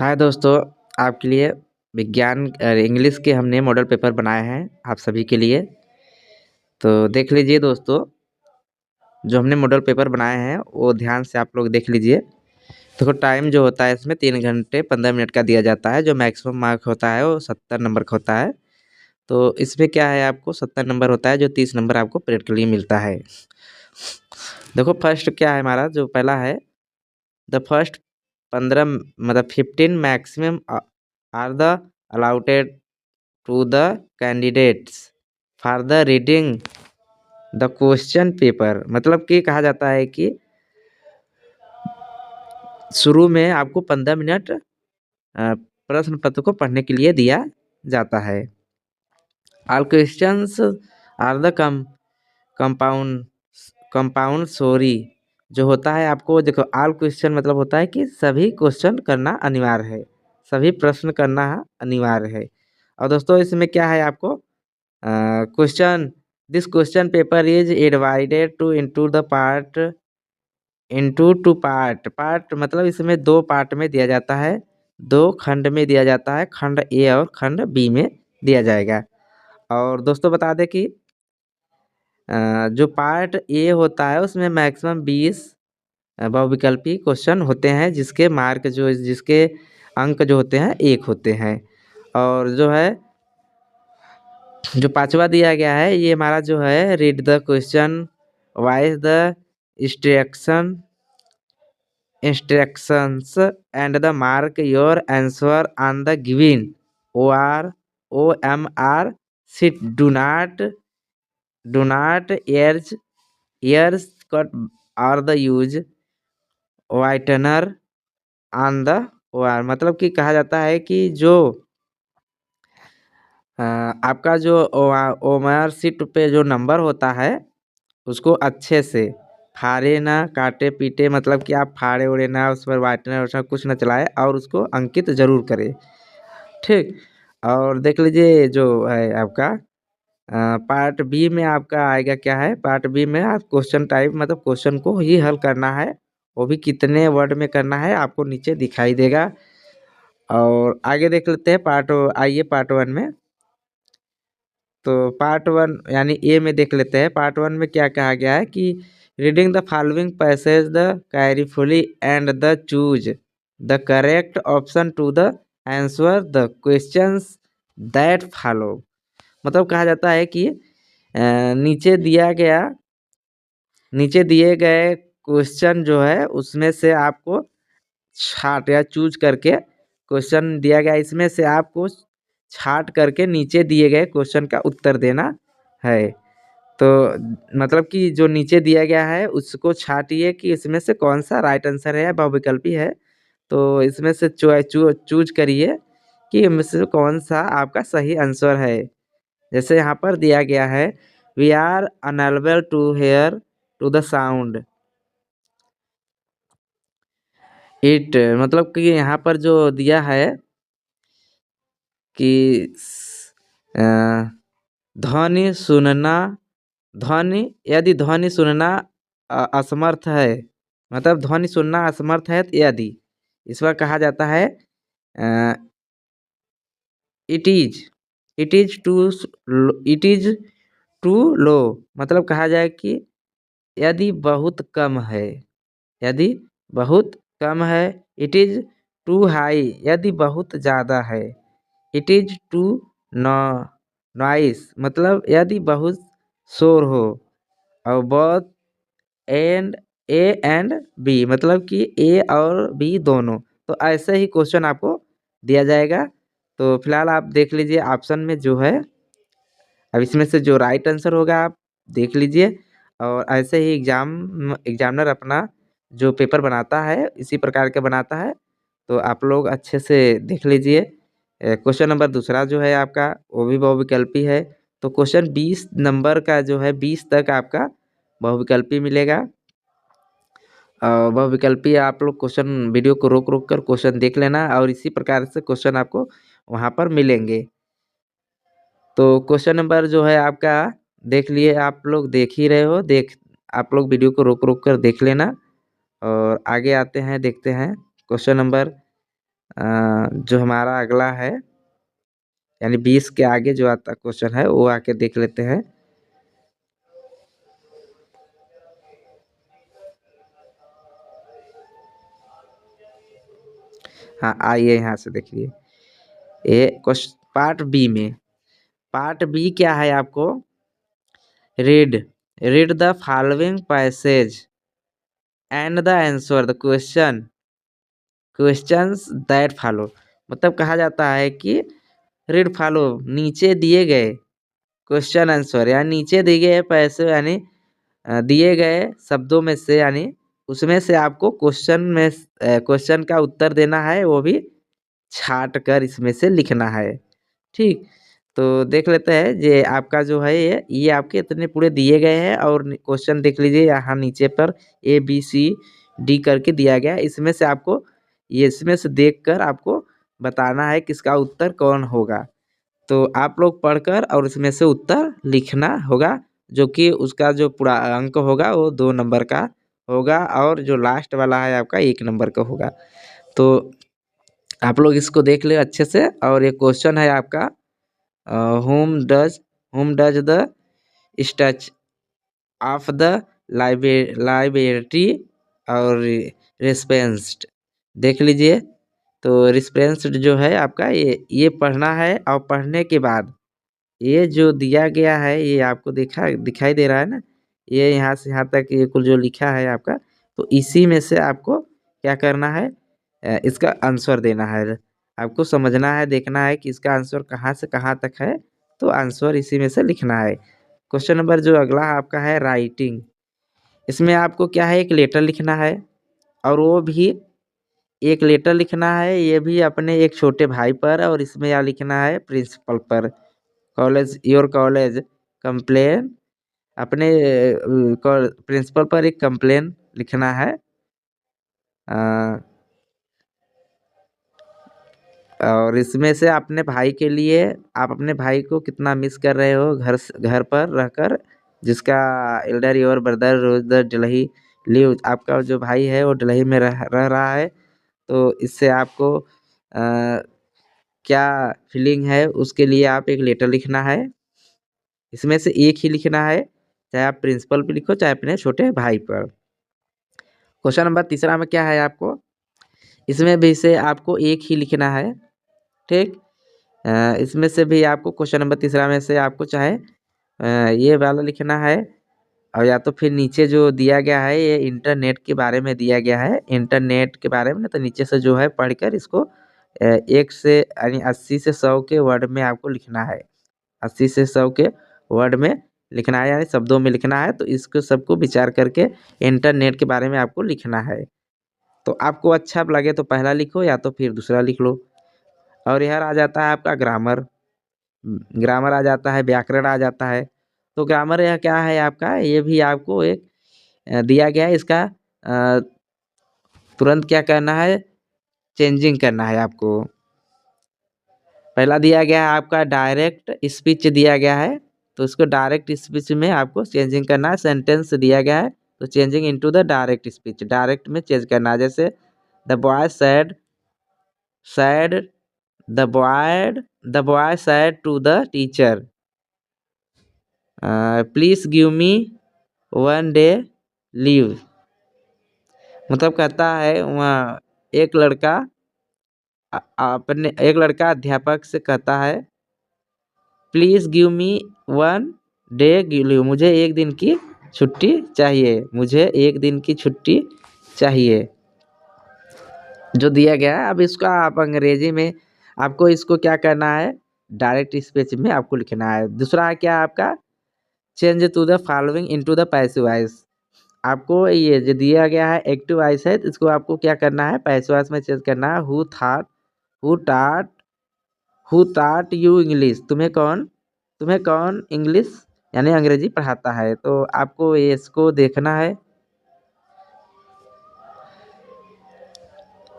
हाय दोस्तों, आपके लिए विज्ञान इंग्लिश के हमने मॉडल पेपर बनाए हैं आप सभी के लिए। तो देख लीजिए दोस्तों, जो हमने मॉडल पेपर बनाए हैं वो ध्यान से आप लोग देख लीजिए। देखो, टाइम जो होता है इसमें 3 घंटे 15 मिनट का दिया जाता है। जो मैक्सिमम मार्क होता है वो 70 नंबर का होता है। तो इसमें क्या है, आपको 70 नंबर होता है, जो 30 नंबर आपको प्रैक्टिकली मिलता है। देखो, फर्स्ट क्या है हमारा, जो पहला है, द फर्स्ट 15 मतलब 15 maximum are the allotted to the candidates for the reading the question paper. मतलब कि कहा जाता है कि शुरू में आपको 15 मिनट प्रश्न पत्र को पढ़ने के लिए दिया जाता है। All questions are the compound compound sorry जो होता है, आपको देखो, ऑल क्वेश्चन मतलब होता है कि सभी क्वेश्चन करना अनिवार्य है, सभी प्रश्न करना अनिवार्य है। और दोस्तों, इसमें क्या है, आपको question this question paper is divided two into the part into two part मतलब इसमें दो पार्ट में दिया जाता है, दो खंड में दिया जाता है, खंड ए और खंड बी में दिया जाएगा। और दोस्तों बता दें कि जो पार्ट ए होता है उसमें मैक्सिमम 20 बहुविकल्पी क्वेश्चन होते हैं, जिसके अंक जो होते हैं 1 होते हैं। और जो है, जो पांचवा दिया गया है, ये हमारा जो है, read the question wise the instruction instructions and the mark your answer on the given OMR sheet. Do not ears cut or the use whitener on the OR। मतलब कि कहा जाता है कि जो आपका जो OMR शीट पे जो नंबर होता है उसको अच्छे से फाड़े ना, काटे पीटे, मतलब कि आप फाड़े उड़े ना, उस पर वाइटनर वैसा कुछ ना चलाए और उसको अंकित जरूर करें, ठीक। और देख लीजिए, जो है आपका पार्ट बी में आपका आएगा, क्या है, पार्ट बी में आप क्वेश्चन टाइप मतलब क्वेश्चन को ही हल करना है, वो भी कितने वर्ड में करना है आपको नीचे दिखाई देगा। और आगे देख लेते हैं आइए पार्ट 1 में। तो पार्ट 1 यानी ए में देख लेते हैं। पार्ट 1 में क्या कहा गया है कि reading the following passage the carefully and the choose the correct option to the answer the questions that follow. मतलब कहा जाता है कि नीचे दिए गए क्वेश्चन जो है उसमें से आपको छाट या चूज करके, क्वेश्चन दिया गया इसमें से आपको छाट करके नीचे दिए गए क्वेश्चन का उत्तर देना है। तो मतलब कि जो नीचे दिया गया है उसको छाटिए कि इसमें से कौन सा राइट आंसर है या बहुविकल्पी है। तो इसमें से चूज करिए कि इनमें से कौन सा आपका सही आंसर है। जैसे यहाँ पर दिया गया है, we are unable to hear to the sound it. मतलब कि यहाँ पर जो दिया है कि अ, ध्वनि सुनना ध्वनि यदि ध्वनि सुनना असमर्थ है, मतलब ध्वनि सुनना असमर्थ है, तो यदि इस पर कहा जाता है it is it is to it is to low. मतलब कहा जाए कि यदि बहुत कम है, यदि बहुत कम है। इट इज टू हाई, यदि बहुत ज़्यादा है। इट इज टू नॉइस, मतलब यदि बहुत शोर हो। और बहुत एंड ए एंड बी, मतलब कि ए और बी दोनों। तो ऐसे ही क्वेश्चन आपको दिया जाएगा। तो फिलहाल आप देख लीजिए ऑप्शन में जो है, अब इसमें से जो राइट आंसर होगा आप देख लीजिए। और ऐसे ही एग्जामिनर अपना जो पेपर बनाता है इसी प्रकार के बनाता है। तो आप लोग अच्छे से देख लीजिए। क्वेश्चन नंबर दूसरा जो है आपका, वो भी बहुविकल्पी है। तो क्वेश्चन 20 नंबर का जो है, 20 तक आपका बहुविकल्पी मिलेगा। बहुविकल्पी आप लोग क्वेश्चन वीडियो को रोक रोक कर क्वेश्चन देख लेना, और इसी प्रकार से क्वेश्चन आपको वहाँ पर मिलेंगे। तो क्वेश्चन नंबर जो है आपका, देख लिए, आप लोग देख ही रहे हो, आप लोग वीडियो को रोक रोक कर देख लेना। और आगे आते हैं, देखते हैं क्वेश्चन नंबर जो हमारा अगला है यानी 20 के आगे जो आता क्वेश्चन है वो आके देख लेते हैं। हाँ आइए यहाँ से देखिए, ये क्वेश्चन पार्ट बी में, पार्ट बी क्या है आपको, read read the following passage and the answer the questions that follow. मतलब कहा जाता है कि रीड फॉलो, नीचे दिए गए क्वेश्चन आंसर यानी नीचे दिए गए पैसे यानी दिए गए शब्दों में से यानी उसमें से आपको क्वेश्चन का उत्तर देना है, वो भी छाट कर इसमें से लिखना है। ठीक, तो देख लेते हैं ये आपका जो है ये आपके इतने पूरे दिए गए हैं और क्वेश्चन देख लीजिए यहाँ नीचे पर ABCD करके दिया गया है। इसमें से आपको ये इसमें से देखकर आपको बताना है किसका उत्तर कौन होगा। तो आप लोग पढ़कर और इसमें से उत्तर लिखना होगा, जो कि उसका जो पूरा अंक होगा वो 2 नंबर का होगा और जो लास्ट वाला है आपका 1 नंबर का होगा। तो आप लोग इसको देख ले अच्छे से। और ये क्वेश्चन है आपका whom does the स्टच ऑफ द लाइब्रेरी और रिस्पेंस्ड देख लीजिए। तो रिस्पेंस्ड जो है आपका ये पढ़ना है और पढ़ने के बाद ये जो दिया गया है ये आपको दिखाई दे रहा है ना, ये यहाँ से यहाँ तक ये कुल जो लिखा है आपका, तो इसी में से आपको क्या करना है, इसका आंसर देना है। आपको समझना है, देखना है कि इसका आंसर कहाँ से कहाँ तक है, तो आंसर इसी में से लिखना है। क्वेश्चन नंबर जो अगला आपका है राइटिंग, इसमें आपको क्या है एक लेटर लिखना है और वो भी एक लेटर लिखना है, ये भी अपने एक छोटे भाई पर, और इसमें क्या लिखना है प्रिंसिपल पर। कॉलेज कंप्लेन अपने प्रिंसिपल पर एक कंप्लेन लिखना है। और इसमें से अपने भाई के लिए आप अपने भाई को कितना मिस कर रहे हो घर पर रहकर, जिसका elder your brother rose the Delhi live, आपका जो भाई है वो दिल्ली में रह रहा है। तो इससे आपको क्या फीलिंग है उसके लिए आप एक लेटर लिखना है, इसमें से एक ही लिखना है, चाहे आप प्रिंसिपल पे लिखो चाहे अपने छोटे भाई पर। क्वेश्चन नंबर तीसरा में क्या है आपको, इसमें भी से आपको एक ही लिखना है। ठीक, इसमें से भी आपको क्वेश्चन नंबर तीसरा में से आपको चाहे ये वाला लिखना है, और या तो फिर नीचे जो दिया गया है ये इंटरनेट के बारे में दिया गया है, इंटरनेट के बारे में ना, तो नीचे से जो है पढ़कर इसको 1 से यानी 80 से 100 के वर्ड में आपको लिखना है, 80 से 100 के वर्ड में लिखना है यानी शब्दों में लिखना है। तो इसको सबको विचार करके इंटरनेट के बारे में आपको लिखना है। तो आपको अच्छा लगे तो पहला लिखो या तो फिर दूसरा लिख लो। और यह आ जाता है आपका ग्रामर, ग्रामर आ जाता है, व्याकरण आ जाता है। तो ग्रामर यह क्या है आपका, ये भी आपको एक दिया गया है, इसका तुरंत क्या करना है, चेंजिंग करना है आपको। पहला दिया गया है आपका डायरेक्ट स्पीच दिया गया है, तो उसको डायरेक्ट स्पीच में आपको चेंजिंग करना है। सेंटेंस दिया गया है तो changing into the direct speech, direct में चेंज करना है। जैसे the boy said the boy said to the teacher please give me 1 day leave. मतलब कहता है वहाँ एक लड़का अध्यापक से कहता है please give me 1 day leave, मुझे 1 दिन की छुट्टी चाहिए, मुझे 1 दिन की छुट्टी चाहिए, जो दिया गया है। अब इसका आप अंग्रेजी में आपको इसको क्या करना है, डायरेक्ट स्पीच में आपको लिखना है। दूसरा है क्या आपका, change to the following into the passive voice. आपको ये जो दिया गया है एक्टिव वॉइस है, इसको आपको क्या करना है पैसिव वॉइस में चेंज करना है। हु टाट हु टाट यू इंग्लिश, तुम्हें कौन इंग्लिश यानी अंग्रेजी पढ़ाता है। तो आपको ये इसको देखना है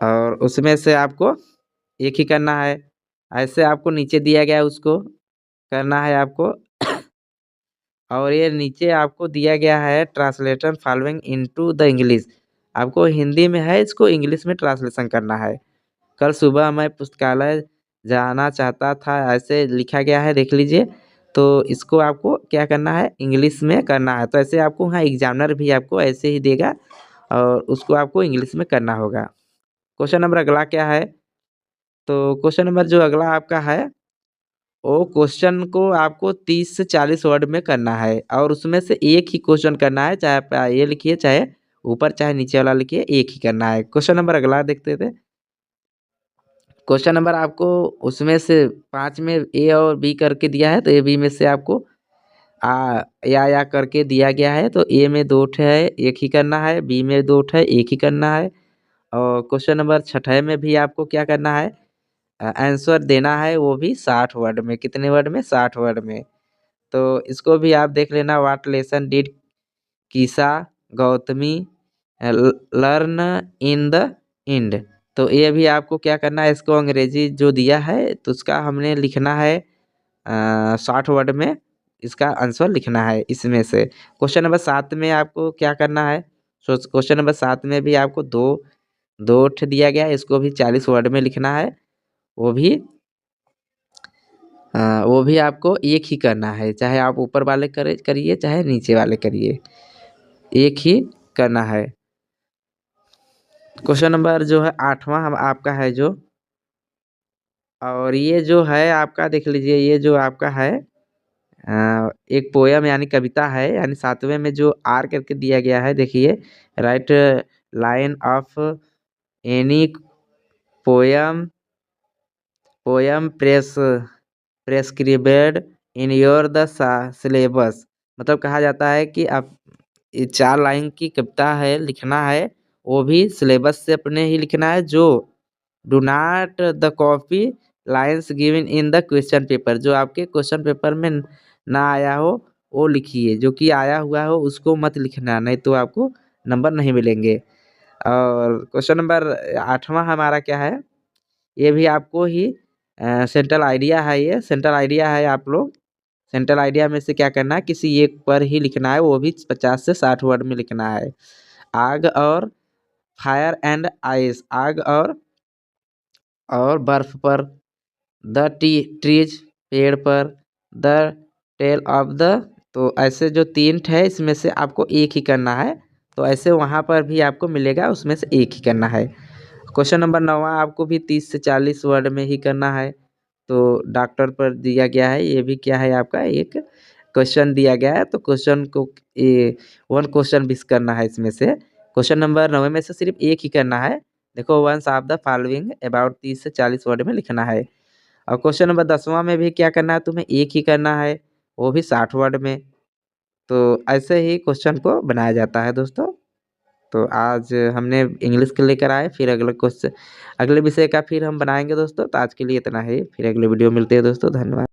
और उसमें से आपको एक ही करना है। ऐसे आपको नीचे दिया गया है उसको करना है आपको। और ये नीचे आपको दिया गया है translation following into the English, आपको हिंदी में है इसको इंग्लिश में ट्रांसलेशन करना है। कल सुबह मैं पुस्तकालय जाना चाहता था, ऐसे लिखा गया है, देख लीजिए। तो इसको आपको क्या करना है, इंग्लिश में करना है। तो ऐसे आपको हाँ एग्जामिनर भी आपको ऐसे ही देगा और उसको आपको इंग्लिश में करना होगा। क्वेश्चन नंबर अगला क्या है, तो क्वेश्चन नंबर जो अगला आपका है, वो क्वेश्चन को आपको 30 से 40 वर्ड में करना है और उसमें से एक ही क्वेश्चन करना है, चाहे आप ये लिखिए, चाहे ऊपर चाहे नीचे वाला लिखिए, एक ही करना है। क्वेश्चन नंबर अगला देखते थे। क्वेश्चन नंबर आपको उसमें से 5 में ए और बी करके दिया है, तो ए बी में से आपको या करके दिया गया है। तो ए में 2 ठे है, एक ही करना है, बी में 2 ठे एक ही करना है। और क्वेश्चन नंबर 6 में भी आपको क्या करना है, आंसर देना है, वो भी 60 वर्ड में। कितने वर्ड में, 60 वर्ड में। तो इसको भी आप देख लेना, what lesson did Kisa Gotami learn in the end. तो ये भी आपको क्या करना है, इसको अंग्रेजी जो दिया है तो उसका हमने लिखना है 60 वर्ड में, इसका आंसर लिखना है इसमें से। क्वेश्चन नंबर 7 में आपको क्या करना है, क्वेश्चन नंबर 7 में भी आपको दो दो ठे दिया गया है, इसको भी 40 वर्ड में लिखना है। वो भी आपको एक ही करना है, चाहे आप ऊपर वाले करिए चाहे नीचे वाले करिए, एक ही करना है। क्वेश्चन नंबर जो है 8वां हम आपका है जो, और ये जो है आपका देख लीजिए, ये जो आपका है एक पोयम यानी कविता है, यानी 7वें में जो आर करके दिया गया है, देखिए, write line of any poem poem prescribed in your the syllabus. मतलब कहा जाता है कि आप ये 4 लाइन की कविता है, लिखना है, वो भी सिलेबस से अपने ही लिखना है। जो do not the copy lines given in the question paper, जो आपके क्वेश्चन पेपर में ना आया हो वो लिखिए, जो कि आया हुआ हो उसको मत लिखना, नहीं तो आपको नंबर नहीं मिलेंगे। और क्वेश्चन नंबर 8वां हमारा क्या है, ये भी आपको ही सेंट्रल आइडिया है, ये सेंट्रल आइडिया है। आप लोग सेंट्रल आइडिया में से क्या करना है, किसी एक पर ही लिखना है, वो भी 50 से 60 वर्ड में लिखना है। आग और फायर एंड आइस, आग और बर्फ पर, द ट्रीज पेड़ पर, द टेल ऑफ द। तो ऐसे जो 3 है इसमें से आपको एक ही करना है, तो ऐसे वहाँ पर भी आपको मिलेगा, उसमें से एक ही करना है। क्वेश्चन नंबर 9वां आपको भी 30 से 40 वर्ड में ही करना है। तो डॉक्टर पर दिया गया है, ये भी क्या है आपका एक क्वेश्चन दिया गया है, तो क्वेश्चन को ये 1 क्वेश्चन भी करना है इसमें से। क्वेश्चन नंबर 9 में से सिर्फ एक ही करना है, देखो, ones of the following about 30 से 40 वर्ड में लिखना है। और क्वेश्चन नंबर 10वां में भी क्या करना है, तुम्हें एक ही करना है, वो भी 60 वर्ड में। तो ऐसे ही क्वेश्चन को बनाया जाता है दोस्तों। तो आज हमने इंग्लिश के लेकर आए, फिर अगले क्वेश्चन अगले विषय का फिर हम बनाएंगे दोस्तों। तो आज के लिए इतना ही, फिर अगले वीडियो मिलते हैं दोस्तों, धन्यवाद।